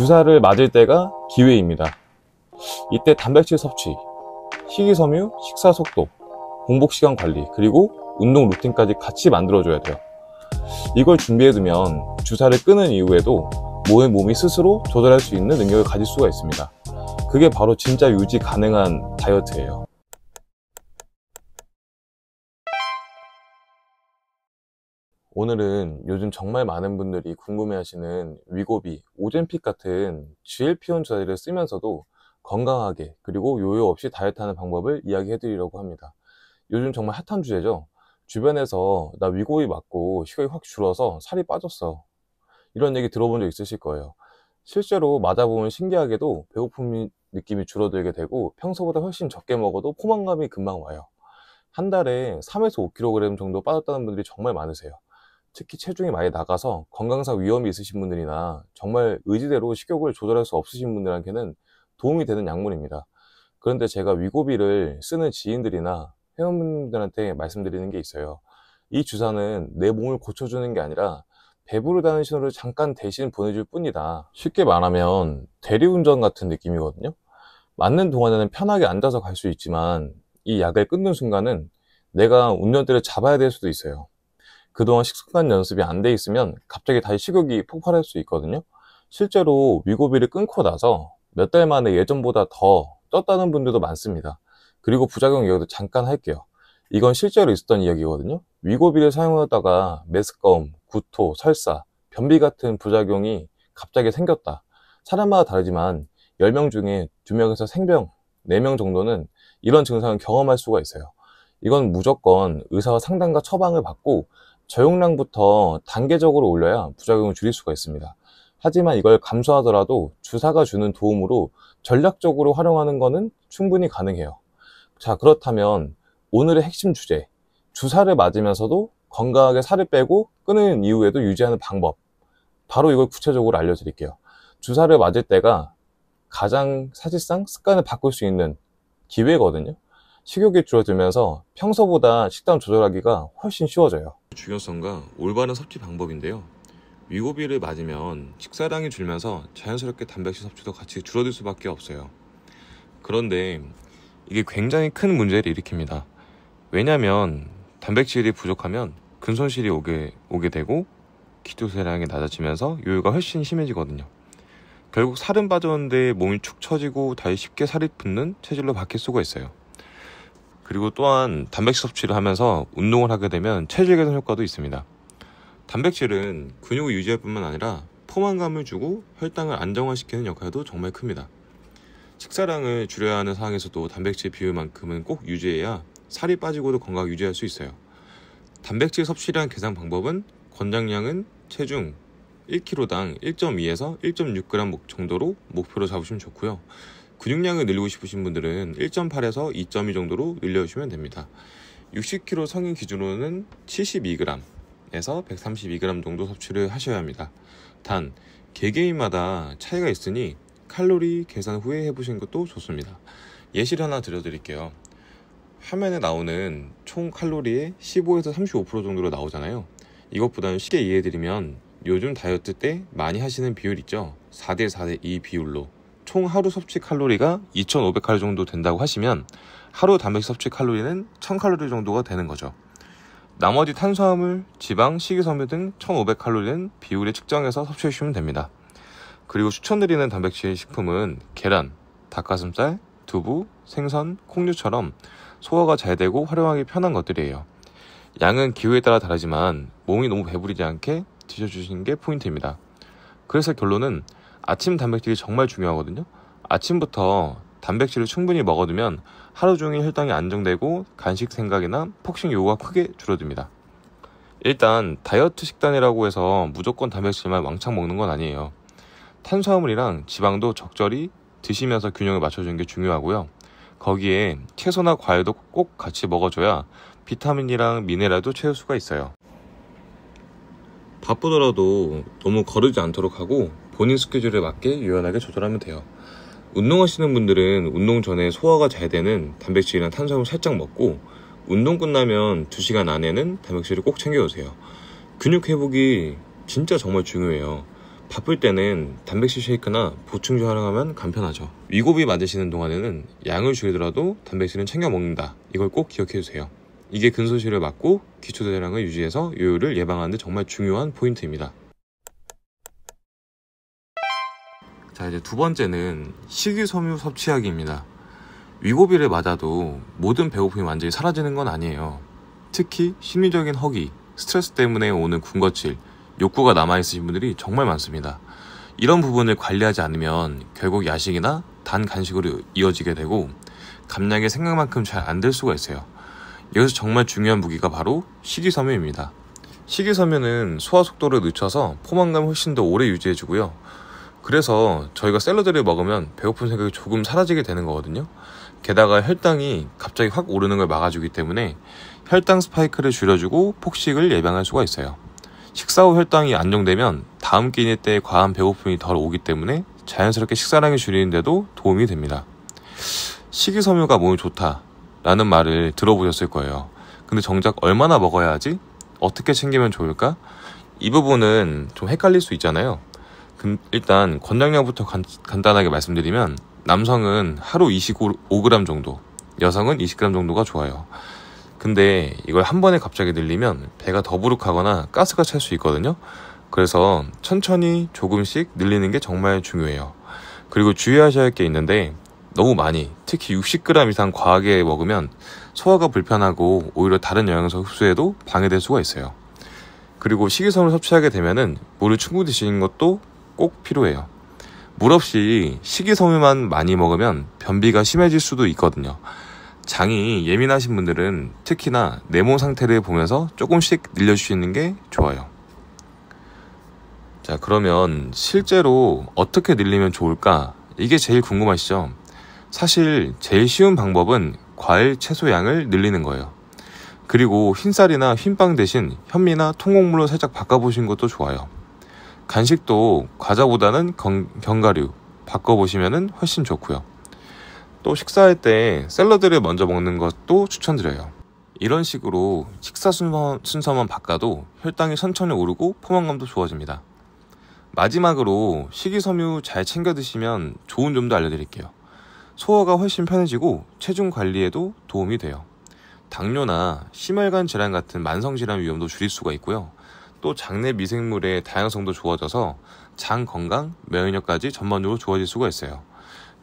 주사를 맞을 때가 기회입니다. 이때 단백질 섭취, 식이섬유, 식사 속도, 공복 시간 관리, 그리고 운동 루틴까지 같이 만들어줘야 돼요. 이걸 준비해두면 주사를 끊은 이후에도 몸이 스스로 조절할 수 있는 능력을 가질 수가 있습니다. 그게 바로 진짜 유지 가능한 다이어트예요. 오늘은 요즘 정말 많은 분들이 궁금해하시는 위고비, 오젬픽 같은 GLP-1 주사제를 쓰면서도 건강하게 그리고 요요 없이 다이어트하는 방법을 이야기해드리려고 합니다. 요즘 정말 핫한 주제죠. 주변에서 나 위고비 맞고 식욕이 확 줄어서 살이 빠졌어, 이런 얘기 들어본 적 있으실 거예요. 실제로 맞아보면 신기하게도 배고픔 느낌이 줄어들게 되고 평소보다 훨씬 적게 먹어도 포만감이 금방 와요. 한 달에 3에서 5kg 정도 빠졌다는 분들이 정말 많으세요. 특히 체중이 많이 나가서 건강상 위험이 있으신 분들이나 정말 의지대로 식욕을 조절할 수 없으신 분들한테는 도움이 되는 약물입니다. 그런데 제가 위고비를 쓰는 지인들이나 회원분들한테 말씀드리는 게 있어요. 이 주사는 내 몸을 고쳐주는 게 아니라 배부르다는 신호를 잠깐 대신 보내줄 뿐이다. 쉽게 말하면 대리운전 같은 느낌이거든요. 맞는 동안에는 편하게 앉아서 갈 수 있지만 이 약을 끊는 순간은 내가 운전대를 잡아야 될 수도 있어요. 그동안 식습관 연습이 안 돼 있으면 갑자기 다시 식욕이 폭발할 수 있거든요. 실제로 위고비를 끊고 나서 몇 달 만에 예전보다 더 쪘다는 분들도 많습니다. 그리고 부작용 이야기도 잠깐 할게요. 이건 실제로 있었던 이야기거든요. 위고비를 사용하다가 메스꺼움, 구토, 설사, 변비 같은 부작용이 갑자기 생겼다. 사람마다 다르지만 10명 중에 2명에서 3명, 4명 정도는 이런 증상을 경험할 수가 있어요. 이건 무조건 의사와 상담과 처방을 받고 저용량부터 단계적으로 올려야 부작용을 줄일 수가 있습니다. 하지만 이걸 감수하더라도 주사가 주는 도움으로 전략적으로 활용하는 것은 충분히 가능해요. 자, 그렇다면 오늘의 핵심 주제, 주사를 맞으면서도 건강하게 살을 빼고 끊은 이후에도 유지하는 방법, 바로 이걸 구체적으로 알려드릴게요. 주사를 맞을 때가 가장 사실상 습관을 바꿀 수 있는 기회거든요. 식욕이 줄어들면서 평소보다 식단 조절하기가 훨씬 쉬워져요. 중요성과 올바른 섭취 방법인데요. 위고비를 맞으면 식사량이 줄면서 자연스럽게 단백질 섭취도 같이 줄어들 수밖에 없어요. 그런데 이게 굉장히 큰 문제를 일으킵니다. 왜냐하면 단백질이 부족하면 근손실이 오게 되고 기토세량이 낮아지면서 요요가 훨씬 심해지거든요. 결국 살은 빠졌는데 몸이 축 처지고 다시 쉽게 살이 붙는 체질로 바뀔 수가 있어요. 그리고 또한 단백질 섭취를 하면서 운동을 하게 되면 체질 개선 효과도 있습니다. 단백질은 근육을 유지할 뿐만 아니라 포만감을 주고 혈당을 안정화시키는 역할도 정말 큽니다. 식사량을 줄여야 하는 상황에서도 단백질 비율만큼은 꼭 유지해야 살이 빠지고도 건강 유지할 수 있어요. 단백질 섭취량 계산 방법은 권장량은 체중 1kg당 1.2에서 1.6g 정도로 목표로 잡으시면 좋고요. 근육량을 늘리고 싶으신 분들은 1.8에서 2.2 정도로 늘려주시면 됩니다. 60kg 성인 기준으로는 72g에서 132g 정도 섭취를 하셔야 합니다. 단 개개인마다 차이가 있으니 칼로리 계산 후에 해보시는 것도 좋습니다. 예시를 하나 들려드릴게요. 화면에 나오는 총 칼로리의 15에서 35% 정도로 나오잖아요. 이것보다는 쉽게 이해해드리면 요즘 다이어트 때 많이 하시는 비율 있죠. 4대 4대 2 비율로 총 하루 섭취 칼로리가 2,500칼로리 정도 된다고 하시면 하루 단백질 섭취 칼로리는 1,000칼로리 정도가 되는 거죠. 나머지 탄수화물, 지방, 식이섬유 등 1,500칼로리는 비율에 측정해서 섭취해 주시면 됩니다. 그리고 추천드리는 단백질 식품은 계란, 닭가슴살, 두부, 생선, 콩류처럼 소화가 잘 되고 활용하기 편한 것들이에요. 양은 기호에 따라 다르지만 몸이 너무 배부르지 않게 드셔주시는 게 포인트입니다. 그래서 결론은 아침 단백질이 정말 중요하거든요. 아침부터 단백질을 충분히 먹어두면 하루 종일 혈당이 안정되고 간식 생각이나 폭식 요구가 크게 줄어듭니다. 일단 다이어트 식단이라고 해서 무조건 단백질만 왕창 먹는 건 아니에요. 탄수화물이랑 지방도 적절히 드시면서 균형을 맞춰주는 게 중요하고요. 거기에 채소나 과일도 꼭 같이 먹어줘야 비타민이랑 미네랄도 채울 수가 있어요. 바쁘더라도 너무 거르지 않도록 하고 본인 스케줄에 맞게 유연하게 조절하면 돼요. 운동하시는 분들은 운동 전에 소화가 잘 되는 단백질이나 탄수화물 살짝 먹고 운동 끝나면 2시간 안에는 단백질을 꼭 챙겨오세요. 근육 회복이 진짜 정말 중요해요. 바쁠 때는 단백질 쉐이크나 보충제 활용하면 간편하죠. 위고비 맞으시는 동안에는 양을 줄이더라도 단백질은 챙겨 먹는다. 이걸 꼭 기억해 주세요. 이게 근소실을 막고 기초 대사량을 유지해서 요요를 예방하는 데 정말 중요한 포인트입니다. 자, 이제 두 번째는 식이섬유 섭취하기입니다. 위고비를 맞아도 모든 배고픔이 완전히 사라지는 건 아니에요. 특히 심리적인 허기, 스트레스 때문에 오는 군것질, 욕구가 남아있으신 분들이 정말 많습니다. 이런 부분을 관리하지 않으면 결국 야식이나 단 간식으로 이어지게 되고 감량이 생각만큼 잘 안 될 수가 있어요. 여기서 정말 중요한 무기가 바로 식이섬유입니다. 식이섬유는 소화 속도를 늦춰서 포만감을 훨씬 더 오래 유지해주고요. 그래서 저희가 샐러드를 먹으면 배고픈 생각이 조금 사라지게 되는 거거든요. 게다가 혈당이 갑자기 확 오르는 걸 막아주기 때문에 혈당 스파이크를 줄여주고 폭식을 예방할 수가 있어요. 식사 후 혈당이 안정되면 다음 끼니 때 과한 배고픔이 덜 오기 때문에 자연스럽게 식사량을 줄이는 데도 도움이 됩니다. 식이섬유가 몸에 좋다라는 말을 들어보셨을 거예요. 근데 정작 얼마나 먹어야 하지? 어떻게 챙기면 좋을까? 이 부분은 좀 헷갈릴 수 있잖아요. 일단 권장량부터 간단하게 말씀드리면 남성은 하루 25g 정도, 여성은 20g 정도가 좋아요. 근데 이걸 한 번에 갑자기 늘리면 배가 더부룩하거나 가스가 찰 수 있거든요. 그래서 천천히 조금씩 늘리는 게 정말 중요해요. 그리고 주의하셔야 할 게 있는데 너무 많이, 특히 60g 이상 과하게 먹으면 소화가 불편하고 오히려 다른 영양소 흡수에도 방해될 수가 있어요. 그리고 식이섬유를 섭취하게 되면은 물을 충분히 드시는 것도 꼭 필요해요. 물 없이 식이섬유만 많이 먹으면 변비가 심해질 수도 있거든요. 장이 예민하신 분들은 특히나 내 몸 상태를 보면서 조금씩 늘려주시는 게 좋아요. 자, 그러면 실제로 어떻게 늘리면 좋을까? 이게 제일 궁금하시죠? 사실 제일 쉬운 방법은 과일, 채소 양을 늘리는 거예요. 그리고 흰쌀이나 흰빵 대신 현미나 통곡물로 살짝 바꿔보신 것도 좋아요. 간식도 과자보다는 견과류 바꿔보시면 훨씬 좋고요. 또 식사할 때 샐러드를 먼저 먹는 것도 추천드려요. 이런 식으로 식사 순서만 바꿔도 혈당이 천천히 오르고 포만감도 좋아집니다. 마지막으로 식이섬유 잘 챙겨 드시면 좋은 점도 알려드릴게요. 소화가 훨씬 편해지고 체중 관리에도 도움이 돼요. 당뇨나 심혈관 질환 같은 만성질환 위험도 줄일 수가 있고요. 또 장내 미생물의 다양성도 좋아져서 장 건강, 면역력까지 전반적으로 좋아질 수가 있어요.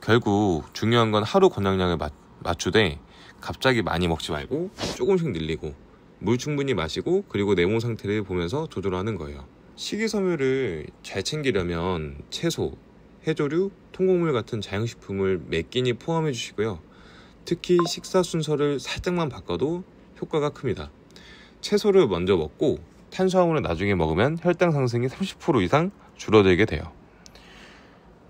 결국 중요한 건 하루 권장량을 맞추되 갑자기 많이 먹지 말고 조금씩 늘리고 물 충분히 마시고 그리고 내 몸 상태를 보면서 조절하는 거예요. 식이섬유를 잘 챙기려면 채소, 해조류, 통곡물 같은 자연식품을 몇 끼니 포함해 주시고요. 특히 식사 순서를 살짝만 바꿔도 효과가 큽니다. 채소를 먼저 먹고 탄수화물을 나중에 먹으면 혈당 상승이 30% 이상 줄어들게 돼요.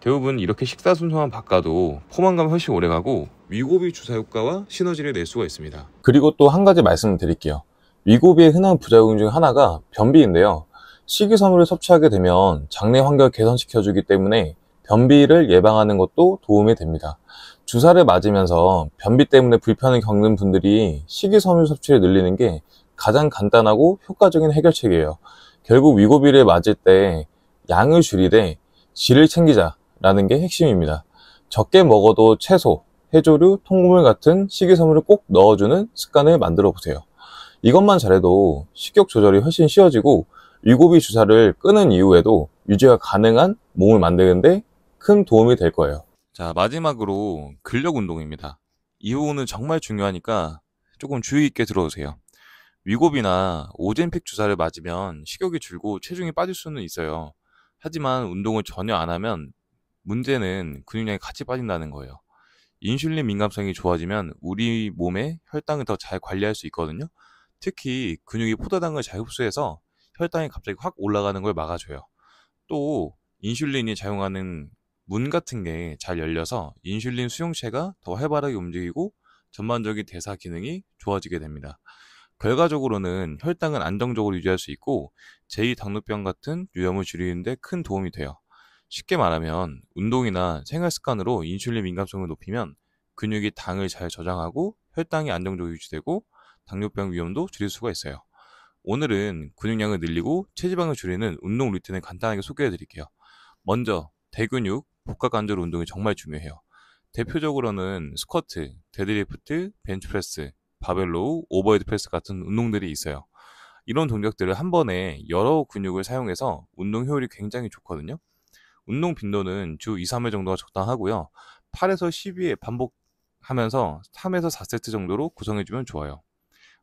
대부분 이렇게 식사 순서만 바꿔도 포만감이 훨씬 오래가고 위고비 주사 효과와 시너지를 낼 수가 있습니다. 그리고 또 한 가지 말씀드릴게요. 위고비의 흔한 부작용 중 하나가 변비인데요. 식이섬유를 섭취하게 되면 장내 환경을 개선시켜주기 때문에 변비를 예방하는 것도 도움이 됩니다. 주사를 맞으면서 변비 때문에 불편을 겪는 분들이 식이섬유 섭취를 늘리는 게 가장 간단하고 효과적인 해결책이에요. 결국 위고비를 맞을 때 양을 줄이되 질을 챙기자라는 게 핵심입니다. 적게 먹어도 채소, 해조류, 통곡물 같은 식이섬유를 꼭 넣어주는 습관을 만들어 보세요. 이것만 잘해도 식욕 조절이 훨씬 쉬워지고 위고비 주사를 끊은 이후에도 유지가 가능한 몸을 만드는데 큰 도움이 될 거예요. 자, 마지막으로 근력 운동입니다. 이 부분은 정말 중요하니까 조금 주의 있게 들어오세요. 위고비나 오젠픽 주사를 맞으면 식욕이 줄고 체중이 빠질 수는 있어요. 하지만 운동을 전혀 안 하면 문제는 근육량이 같이 빠진다는 거예요. 인슐린 민감성이 좋아지면 우리 몸의 혈당을 더 잘 관리할 수 있거든요. 특히 근육이 포도당을 잘 흡수해서 혈당이 갑자기 확 올라가는 걸 막아줘요. 또 인슐린이 작용하는 문 같은 게 잘 열려서 인슐린 수용체가 더 활발하게 움직이고 전반적인 대사 기능이 좋아지게 됩니다. 결과적으로는 혈당은 안정적으로 유지할 수 있고 제2당뇨병 같은 위험을 줄이는 데 큰 도움이 돼요. 쉽게 말하면 운동이나 생활 습관으로 인슐린 민감성을 높이면 근육이 당을 잘 저장하고 혈당이 안정적으로 유지되고 당뇨병 위험도 줄일 수가 있어요. 오늘은 근육량을 늘리고 체지방을 줄이는 운동 루틴을 간단하게 소개해 드릴게요. 먼저 대근육, 복합관절 운동이 정말 중요해요. 대표적으로는 스쿼트, 데드리프트, 벤치프레스, 바벨로우, 오버헤드 프레스 같은 운동들이 있어요. 이런 동작들을 한 번에 여러 근육을 사용해서 운동 효율이 굉장히 좋거든요. 운동 빈도는 주 2, 3회 정도가 적당하고요. 8에서 12회 반복하면서 3에서 4세트 정도로 구성해주면 좋아요.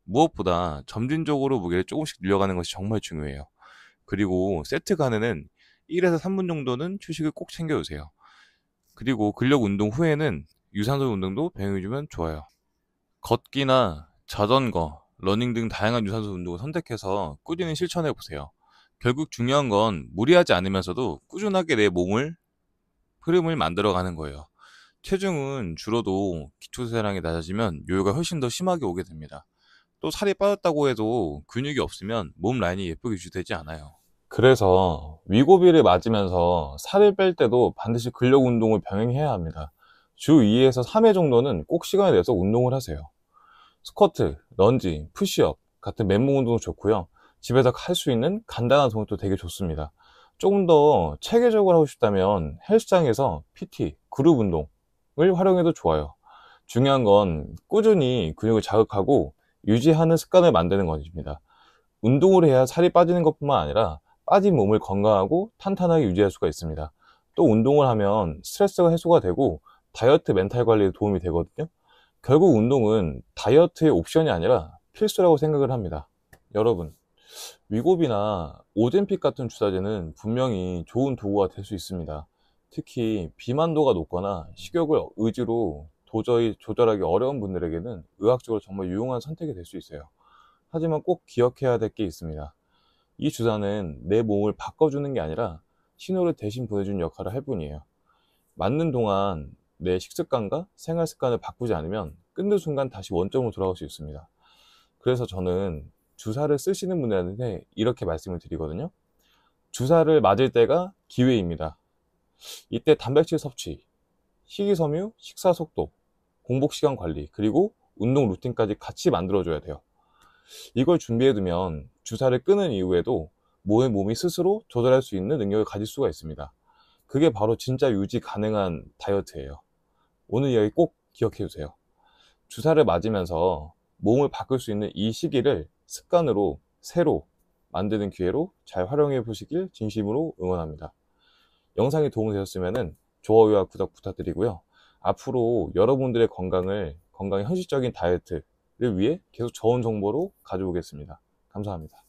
무엇보다 점진적으로 무게를 조금씩 늘려가는 것이 정말 중요해요. 그리고 세트 간에는 1에서 3분 정도는 휴식을 꼭 챙겨주세요. 그리고 근력 운동 후에는 유산소 운동도 병행해주면 좋아요. 걷기나 자전거, 러닝 등 다양한 유산소 운동을 선택해서 꾸준히 실천해 보세요. 결국 중요한 건 무리하지 않으면서도 꾸준하게 내 몸을 흐름을 만들어가는 거예요. 체중은 줄어도 기초대사량이 낮아지면 요요가 훨씬 더 심하게 오게 됩니다. 또 살이 빠졌다고 해도 근육이 없으면 몸 라인이 예쁘게 유지되지 않아요. 그래서 위고비를 맞으면서 살을 뺄 때도 반드시 근력 운동을 병행해야 합니다. 주 2에서 3회 정도는 꼭 시간을 내서 운동을 하세요. 스쿼트, 런지, 푸시업 같은 맨몸 운동도 좋고요. 집에서 할 수 있는 간단한 동작도 되게 좋습니다. 조금 더 체계적으로 하고 싶다면 헬스장에서 PT, 그룹 운동을 활용해도 좋아요. 중요한 건 꾸준히 근육을 자극하고 유지하는 습관을 만드는 것입니다. 운동을 해야 살이 빠지는 것뿐만 아니라 빠진 몸을 건강하고 탄탄하게 유지할 수가 있습니다. 또 운동을 하면 스트레스가 해소가 되고 다이어트 멘탈 관리에 도움이 되거든요. 결국 운동은 다이어트의 옵션이 아니라 필수라고 생각을 합니다. 여러분, 위고비나 오젬픽 같은 주사제는 분명히 좋은 도구가 될 수 있습니다. 특히 비만도가 높거나 식욕을 의지로 도저히 조절하기 어려운 분들에게는 의학적으로 정말 유용한 선택이 될 수 있어요. 하지만 꼭 기억해야 될 게 있습니다. 이 주사는 내 몸을 바꿔주는 게 아니라 신호를 대신 보내주는 역할을 할 뿐이에요. 맞는 동안 내 식습관과 생활 습관을 바꾸지 않으면 끊는 순간 다시 원점으로 돌아올 수 있습니다. 그래서 저는 주사를 쓰시는 분들한테 이렇게 말씀을 드리거든요. 주사를 맞을 때가 기회입니다. 이때 단백질 섭취, 식이섬유, 식사 속도, 공복 시간 관리, 그리고 운동 루틴까지 같이 만들어줘야 돼요. 이걸 준비해두면 주사를 끊은 이후에도 몸이 스스로 조절할 수 있는 능력을 가질 수가 있습니다. 그게 바로 진짜 유지 가능한 다이어트예요. 오늘 이야기 꼭 기억해주세요. 주사를 맞으면서 몸을 바꿀 수 있는 이 시기를 습관으로 새로 만드는 기회로 잘 활용해 보시길 진심으로 응원합니다. 영상이 도움이 되셨으면 좋아요와 구독 부탁드리고요. 앞으로 여러분들의 건강에 현실적인 다이어트를 위해 계속 좋은 정보로 가져오겠습니다. 감사합니다.